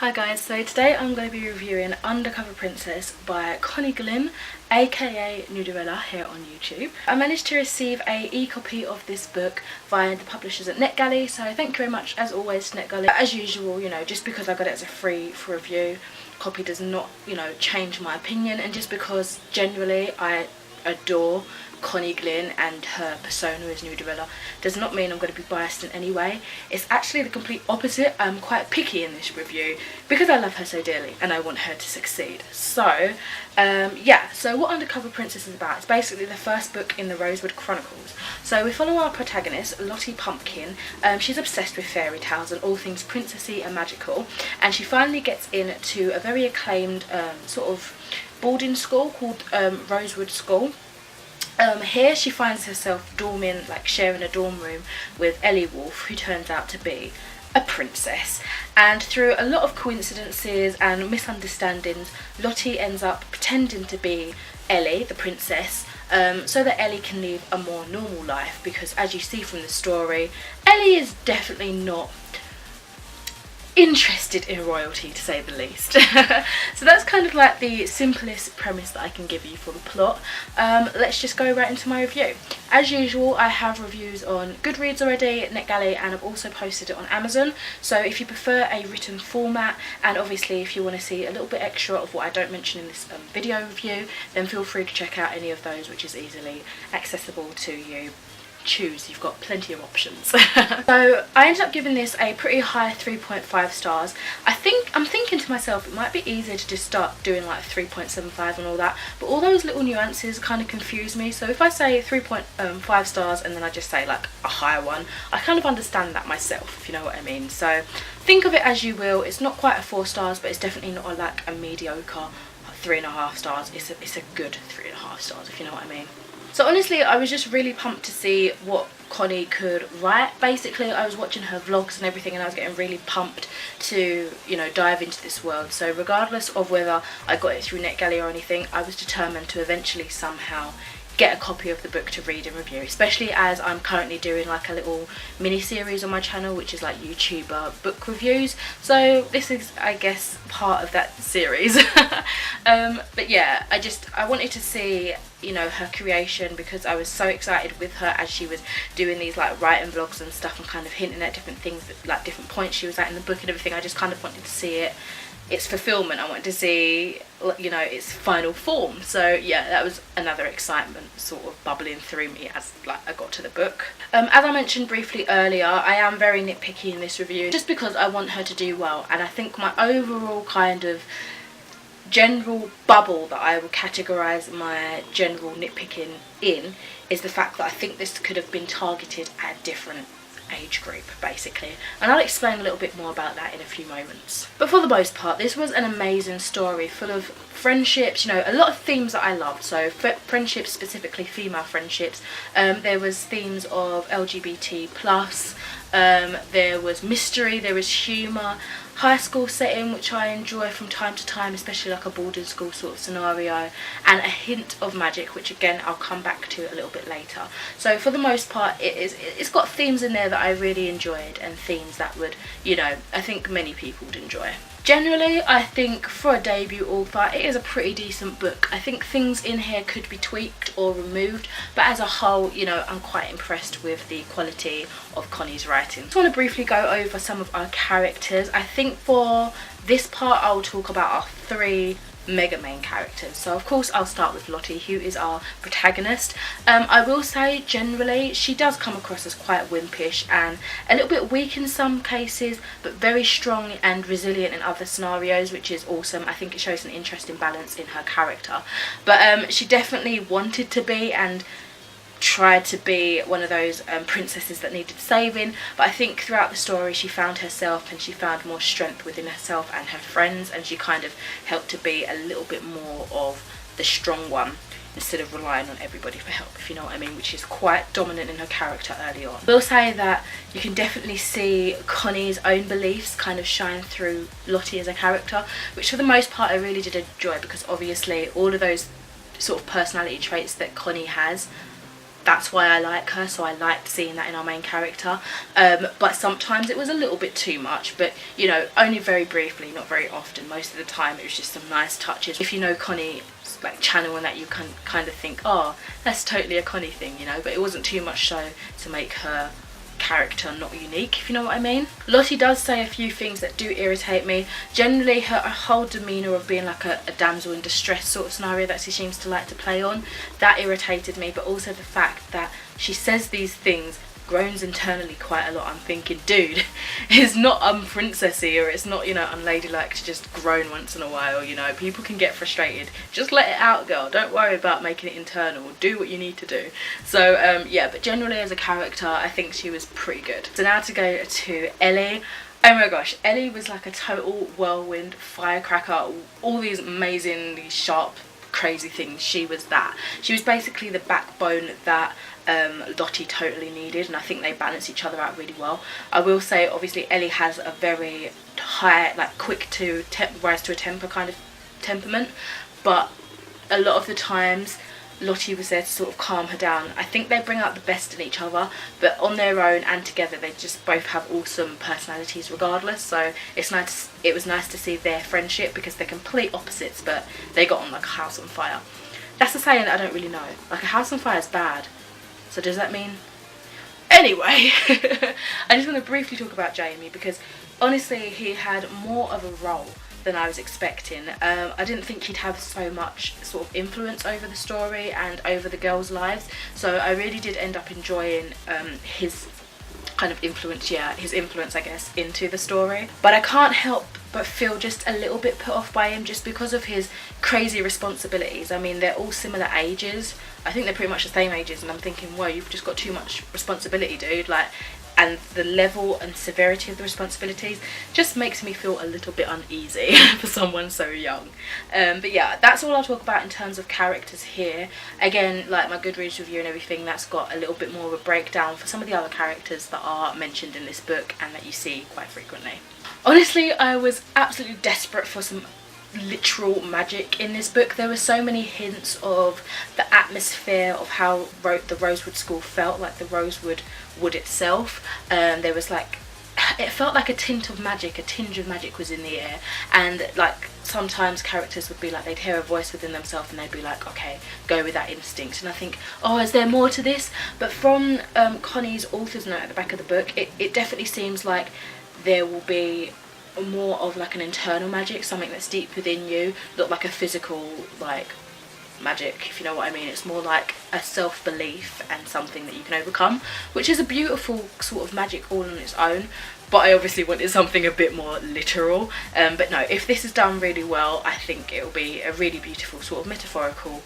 Hi guys, so today I'm going to be reviewing Undercover Princess by Connie Glynn, aka Nudorella, here on YouTube. I managed to receive a e-copy of this book via the publishers at NetGalley, so thank you very much as always to NetGalley. As usual, you know, just because I got it as a free for review, copy does not, you know, change my opinion, and just because generally I adore Connie Glynn and her persona as Nudorella does not mean I'm going to be biased in any way. It's actually the complete opposite. I'm quite picky in this review because I love her so dearly and I want her to succeed. So yeah, so what Undercover Princess is about, it's basically the first book in the Rosewood Chronicles. So we follow our protagonist, Lottie Pumpkin. She's obsessed with fairy tales and all things princessy and magical, and she finally gets into a very acclaimed sort of boarding school called Rosewood School. Here she finds herself sharing a dorm room with Ellie Wolf, who turns out to be a princess. And through a lot of coincidences and misunderstandings, Lottie ends up pretending to be Ellie, the princess, so that Ellie can live a more normal life, because as you see from the story, Ellie is definitely not interested in royalty, to say the least. So that's kind of like the simplest premise that I can give you for the plot. Let's just go right into my review. As usual, I have reviews on Goodreads already, NetGalley, and I've also posted it on Amazon. So if you prefer a written format, and obviously if you want to see a little bit extra of what I don't mention in this video review, then feel free to check out any of those, which is easily accessible to you. Choose, you've got plenty of options. So I ended up giving this a pretty high 3.5 stars. I'm thinking to myself, it might be easier to just start doing like 3.75 and all that, but all those little nuances kind of confuse me. So if I say 3.5 stars and then I just say like a higher one, I kind of understand that myself, if you know what I mean. So think of it as you will. It's not quite a 4 stars, but it's definitely not like a mediocre 3.5 stars. It's a good 3.5 stars, if you know what I mean. So honestly, I was just really pumped to see what Connie could write. Basically, I was watching her vlogs and everything, and I was getting really pumped to, you know, dive into this world. So regardless of whether I got it through NetGalley or anything, I was determined to eventually somehow get a copy of the book to read and review, especially as I'm currently doing like a little mini series on my channel, which is like YouTuber book reviews. So this is, I guess, part of that series. But yeah, I wanted to see, you know, her creation, because I was so excited with her as she was doing these like writing vlogs and stuff and kind of hinting at different things, like different points she was at in the book and everything. I just kind of wanted to see its fulfillment. I wanted to see, you know, its final form. So yeah, that was another excitement sort of bubbling through me as like I got to the book. As I mentioned briefly earlier, I am very nitpicky in this review just because I want her to do well, and I think my overall kind of general bubble that I would categorise my general nitpicking in is the fact that I think this could have been targeted at a different age group, basically, and I'll explain a little bit more about that in a few moments. But for the most part, this was an amazing story full of friendships, you know, a lot of themes that I loved. So friendships, specifically female friendships. There was themes of LGBT plus, there was mystery, there was humour, high school setting, which I enjoy from time to time, especially like a boarding school sort of scenario, and a hint of magic, which again I'll come back to a little bit later. So for the most part, it's got themes in there that I really enjoyed, and themes that would, you know, I think many people would enjoy. Generally, I think for a debut author, it is a pretty decent book. I think things in here could be tweaked or removed, but as a whole, you know, I'm quite impressed with the quality of Connie's writing. I just want to briefly go over some of our characters. I think for this part, I'll talk about our 3 mega main characters. So of course I'll start with Lottie, who is our protagonist. I will say generally she does come across as quite wimpish and a little bit weak in some cases, but very strong and resilient in other scenarios, which is awesome. I think it shows an interesting balance in her character. But she definitely wanted to be and tried to be one of those princesses that needed saving, but I think throughout the story she found herself, and she found more strength within herself and her friends, and she kind of helped to be a little bit more of the strong one instead of relying on everybody for help, if you know what I mean, which is quite dominant in her character early on. I will say that you can definitely see Connie's own beliefs kind of shine through Lottie as a character, which for the most part I really did enjoy, because obviously all of those sort of personality traits that Connie has that's why I like her, so I liked seeing that in our main character. But sometimes it was a little bit too much, but you know, only very briefly, not very often. Most of the time it was just some nice touches. If you know Connie's like channel and that, you can kind of think, oh, that's totally a Connie thing, you know, but it wasn't too much so to make her character not unique, if you know what I mean. Lottie does say a few things that do irritate me. Generally her whole demeanour of being like a damsel in distress sort of scenario that she seems to like to play on, that irritated me, but also the fact that she says these things, groans internally quite a lot. I'm thinking, dude, it's not unprincessy, or it's not, you know, unladylike to just groan once in a while, you know. People can get frustrated. Just let it out, girl. Don't worry about making it internal. Do what you need to do. So, yeah, but generally as a character, I think she was pretty good. So now to go to Ellie. Oh my gosh, Ellie was like a total whirlwind, firecracker, all these amazingly sharp, crazy things. She was that. She was basically the backbone that Lottie totally needed, and I think they balance each other out really well. I will say, obviously, Ellie has a very high, like quick to rise to a temper kind of temperament, but a lot of the times Lottie was there to sort of calm her down. I think they bring out the best in each other, but on their own and together they just both have awesome personalities regardless. So it's nice. It was nice to see their friendship, because they're complete opposites, but they got on like a house on fire. That's a saying that I don't really know. Like, a house on fire is bad. So does that mean? Anyway, I just want to briefly talk about Jamie, because honestly he had more of a role than I was expecting. I didn't think he'd have so much sort of influence over the story and over the girls' lives, so I really did end up enjoying his kind of influence, his influence I guess, into the story. But I can't help but feel just a little bit put off by him, just because of his crazy responsibilities. I mean, they're all similar ages. I think they're pretty much the same ages, and I'm thinking, whoa, you've just got too much responsibility, dude. Like, and the level and severity of the responsibilities just makes me feel a little bit uneasy for someone so young. But yeah, that's all I'll talk about in terms of characters here. Again, like my Goodreads review and everything, that's got a little bit more of a breakdown for some of the other characters that are mentioned in this book and that you see quite frequently. Honestly, I was absolutely desperate for some literal magic in this book. There were so many hints of the atmosphere of how the Rosewood School felt, like the Rosewood wood itself. There was like, it felt like a tinge of magic was in the air, and like sometimes characters would be like, they'd hear a voice within themselves and they'd be like, okay, go with that instinct. And I think, oh, is there more to this? But from Connie's author's note at the back of the book, it definitely seems like there will be more of like an internal magic, something that's deep within you, not like a physical like magic, if you know what I mean. It's more like a self-belief and something that you can overcome, which is a beautiful sort of magic all on its own, but I obviously wanted something a bit more literal. But no, if this is done really well, I think it will be a really beautiful sort of metaphorical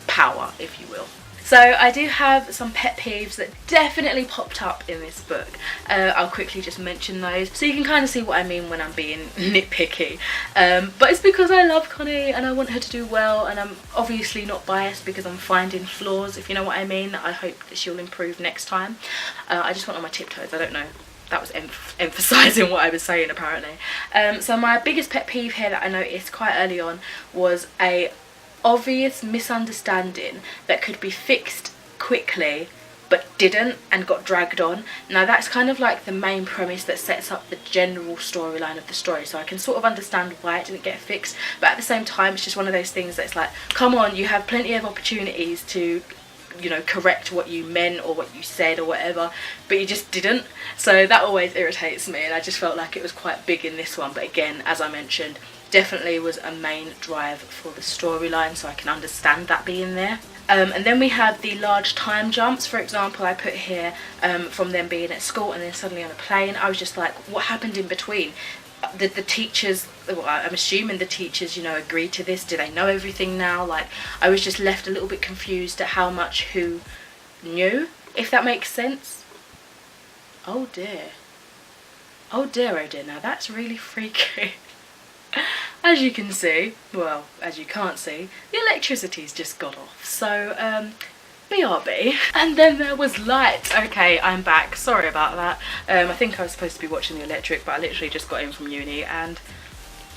power, if you will. So I do have some pet peeves that definitely popped up in this book. I'll quickly just mention those so you can kind of see what I mean when I'm being nitpicky. But it's because I love Connie and I want her to do well, and I'm obviously not biased because I'm finding flaws, if you know what I mean. I hope that she'll improve next time. I just went on my tiptoes, I don't know. That was emphasising what I was saying apparently. So my biggest pet peeve here that I noticed quite early on was a obvious misunderstanding that could be fixed quickly but didn't and got dragged on. Now that's kind of like the main premise that sets up the general storyline of the story, so I can sort of understand why it didn't get fixed, but at the same time it's just one of those things that's like, come on, you have plenty of opportunities to, you know, correct what you meant or what you said or whatever, but you just didn't. So that always irritates me, and I just felt like it was quite big in this one. But again, as I mentioned, definitely was a main drive for the storyline, so I can understand that being there. And then we have the large time jumps. For example, I put here from them being at school and then suddenly on a plane. I was just like, what happened in between? The teachers, well, I'm assuming the teachers, you know, agreed to this. Do they know everything now? Like, I was just left a little bit confused at how much who knew, if that makes sense. Oh dear. Oh dear, oh dear. Now that's really freaky. As you can see, well, as you can't see, the electricity's just got off, so BRB. And then there was light. Okay, I'm back, sorry about that. I think I was supposed to be watching the electric, but I literally just got in from uni and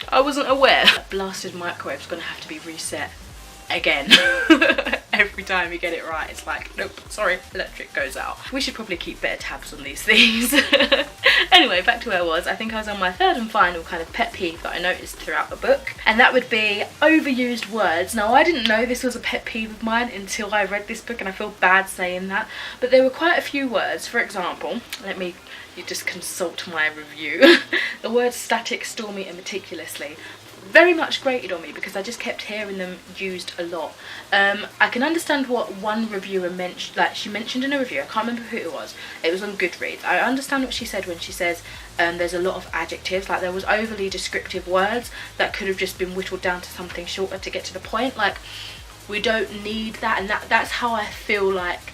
I wasn't aware. That blasted microwave's gonna have to be reset again. every time you get it right, it's like, nope, sorry, electric goes out. We should probably keep better tabs on these things. Anyway, back to where I was. I think I was on my third and final kind of pet peeve that I noticed throughout the book, and that would be overused words. Now, I didn't know this was a pet peeve of mine until I read this book, and I feel bad saying that, but there were quite a few words. For example, you just consult my review. The words static, stormy and meticulously very much grated on me because I just kept hearing them used a lot. I can understand what one reviewer mentioned, like she mentioned in a review, I can't remember who it was on Goodreads. I understand what she said when she says there's a lot of adjectives, like there was overly descriptive words that could have just been whittled down to something shorter to get to the point. Like, we don't need that, and that's how I feel like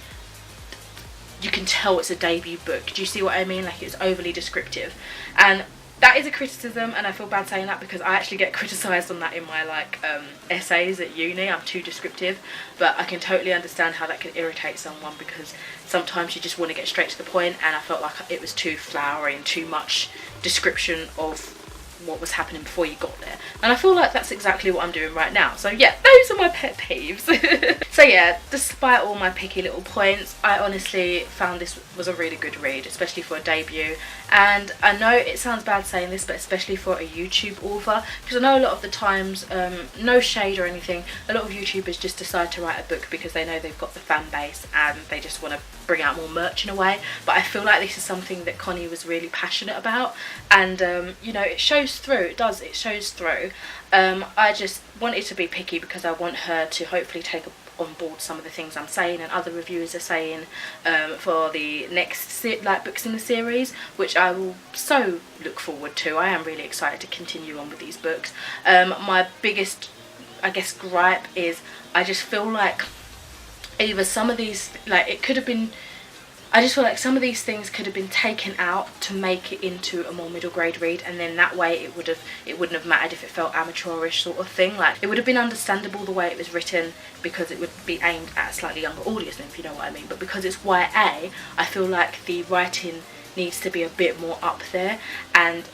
you can tell it's a debut book. Do you see what I mean? Like, it's overly descriptive, and that is a criticism, and I feel bad saying that because I actually get criticised on that in my essays at uni. I'm too descriptive, but I can totally understand how that can irritate someone because sometimes you just want to get straight to the point, and I felt like it was too flowery and too much description of what was happening before you got there, and I feel like that's exactly what I'm doing right now. So yeah, those are my pet peeves. So yeah, despite all my picky little points, I honestly found this was a really good read, especially for a debut. And I know it sounds bad saying this, but especially for a YouTube author, because I know a lot of the times, no shade or anything, a lot of YouTubers just decide to write a book because they know they've got the fan base and they just want to bring out more merch in a way. But I feel like this is something that Connie was really passionate about, and you know, it shows through. It shows through. I just wanted to be picky because I want her to hopefully take on board some of the things I'm saying and other reviewers are saying for the next books in the series, which I will so look forward to. I am really excited to continue on with these books. My biggest, I guess, gripe is I just feel like either some of these, it could have been, I just feel like some of these things could have been taken out to make it into a more middle grade read, and then that way it wouldn't have mattered if it felt amateurish sort of thing. Like, it would have been understandable the way it was written because it would be aimed at a slightly younger audience, if you know what I mean. But because it's YA, I feel like the writing needs to be a bit more up there and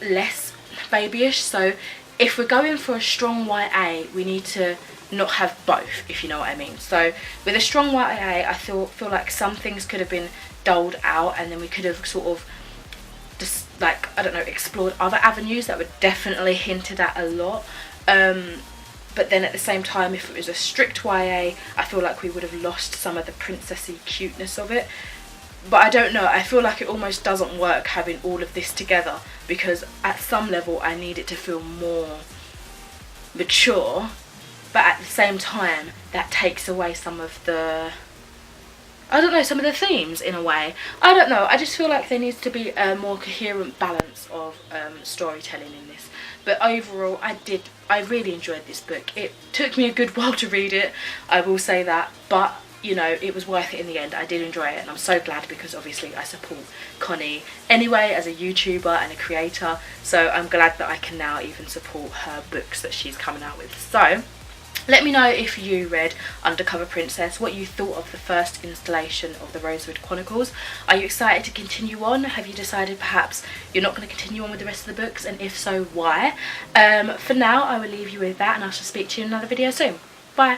less babyish. So if we're going for a strong YA, we need to not have both, if you know what I mean. So with a strong YA, I feel like some things could have been doled out, and then we could have sort of just, I don't know, explored other avenues that were definitely hinted at a lot. But then at the same time, if it was a strict YA, I feel like we would have lost some of the princessy cuteness of it. But I don't know, I feel like it almost doesn't work having all of this together, because at some level I need it to feel more mature, but at the same time that takes away some of the, I don't know, some of the themes in a way. I don't know, I just feel like there needs to be a more coherent balance of storytelling in this. But overall, I really enjoyed this book. It took me a good while to read it, I will say that, but you know, it was worth it in the end. I did enjoy it, and I'm so glad because obviously I support Connie anyway as a YouTuber and a creator, so I'm glad that I can now even support her books that she's coming out with. So let me know if you read Undercover Princess, what you thought of the first installation of the Rosewood Chronicles. Are you excited to continue on? Have you decided perhaps you're not going to continue on with the rest of the books, and if so, why? For now, I will leave you with that, and I shall speak to you in another video soon. Bye!